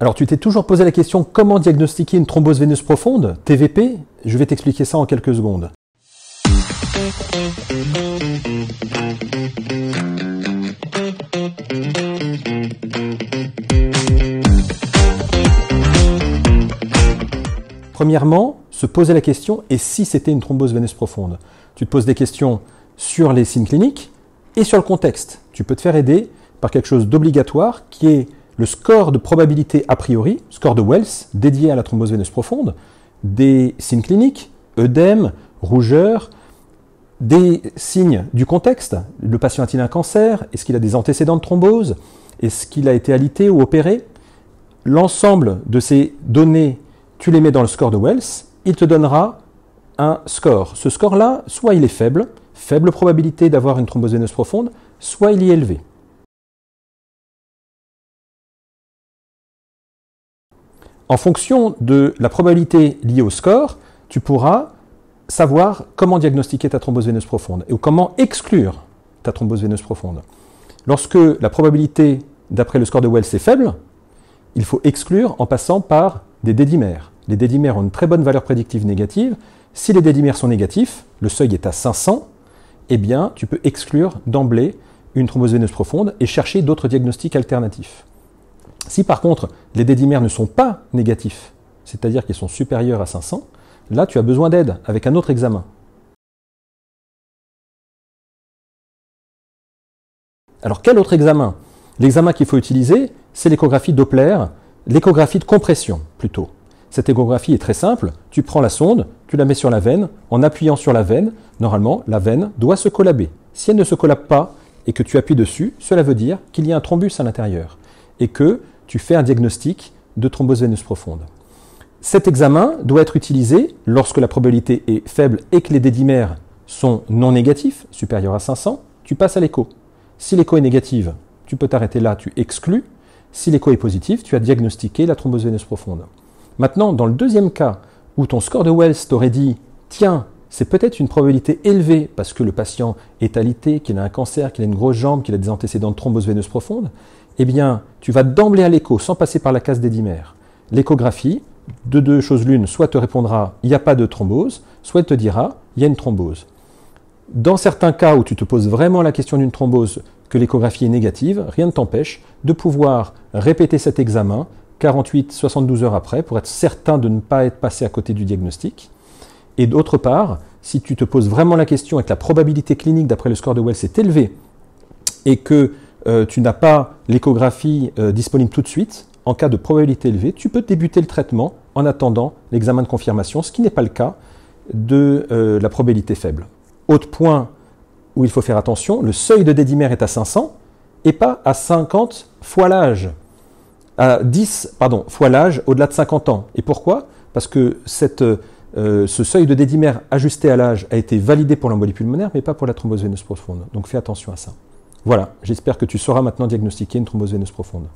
Alors, tu t'es toujours posé la question comment diagnostiquer une thrombose veineuse profonde, TVP? Je vais t'expliquer ça en quelques secondes. Premièrement, se poser la question, et si c'était une thrombose veineuse profonde? Tu te poses des questions sur les signes cliniques et sur le contexte. Tu peux te faire aider par quelque chose d'obligatoire qui est le score de probabilité a priori, score de Wells, dédié à la thrombose veineuse profonde, des signes cliniques, œdème, rougeur, des signes du contexte. Le patient a-t-il un cancer? Est-ce qu'il a des antécédents de thrombose? Est-ce qu'il a été alité ou opéré? L'ensemble de ces données, tu les mets dans le score de Wells, il te donnera un score. Ce score-là, soit il est faible, faible probabilité d'avoir une thrombose veineuse profonde, soit il est élevé. En fonction de la probabilité liée au score, tu pourras savoir comment diagnostiquer ta thrombose veineuse profonde et comment exclure ta thrombose veineuse profonde. Lorsque la probabilité d'après le score de Wells est faible, il faut exclure en passant par des dédimères. Les dédimères ont une très bonne valeur prédictive négative. Si les dédimères sont négatifs, le seuil est à 500, eh bien, tu peux exclure d'emblée une thrombose veineuse profonde et chercher d'autres diagnostics alternatifs. Si par contre, les dédimères ne sont pas négatifs, c'est-à-dire qu'ils sont supérieurs à 500, là, tu as besoin d'aide avec un autre examen. Alors, quel autre examen? L'examen qu'il faut utiliser, c'est l'échographie Doppler, l'échographie de compression plutôt. Cette échographie est très simple, tu prends la sonde, tu la mets sur la veine, en appuyant sur la veine, normalement, la veine doit se collaber. Si elle ne se collabe pas et que tu appuies dessus, cela veut dire qu'il y a un thrombus à l'intérieur et que tu fais un diagnostic de thrombose veineuse profonde. Cet examen doit être utilisé lorsque la probabilité est faible et que les dédimères sont non négatifs, supérieurs à 500, tu passes à l'écho. Si l'écho est négative, tu peux t'arrêter là, tu exclus. Si l'écho est positif, tu as diagnostiqué la thrombose veineuse profonde. Maintenant, dans le deuxième cas, où ton score de Wells t'aurait dit « Tiens, c'est peut-être une probabilité élevée parce que le patient est alité, qu'il a un cancer, qu'il a une grosse jambe, qu'il a des antécédents de thrombose veineuse profonde », eh bien, tu vas d'emblée à l'écho sans passer par la case dédimère. L'échographie, de deux choses l'une, soit te répondra « il n'y a pas de thrombose », soit elle te dira « il y a une thrombose ». Dans certains cas où tu te poses vraiment la question d'une thrombose, que l'échographie est négative, rien ne t'empêche de pouvoir répéter cet examen 48-72 heures après pour être certain de ne pas être passé à côté du diagnostic. Et d'autre part, si tu te poses vraiment la question et que la probabilité clinique d'après le score de Wells est élevée et que tu n'as pas l'échographie disponible tout de suite, en cas de probabilité élevée, tu peux débuter le traitement en attendant l'examen de confirmation, ce qui n'est pas le cas de la probabilité faible. Autre point où il faut faire attention, le seuil de dédimère est à 500 et pas à 50 fois l'âge, à 10 fois l'âge au-delà de 50 ans. Et pourquoi? Parce que ce seuil de dédimère ajusté à l'âge a été validé pour l'embolie pulmonaire, mais pas pour la thrombose veineuse profonde. Donc fais attention à ça. Voilà, j'espère que tu sauras maintenant diagnostiquer une thrombose veineuse profonde.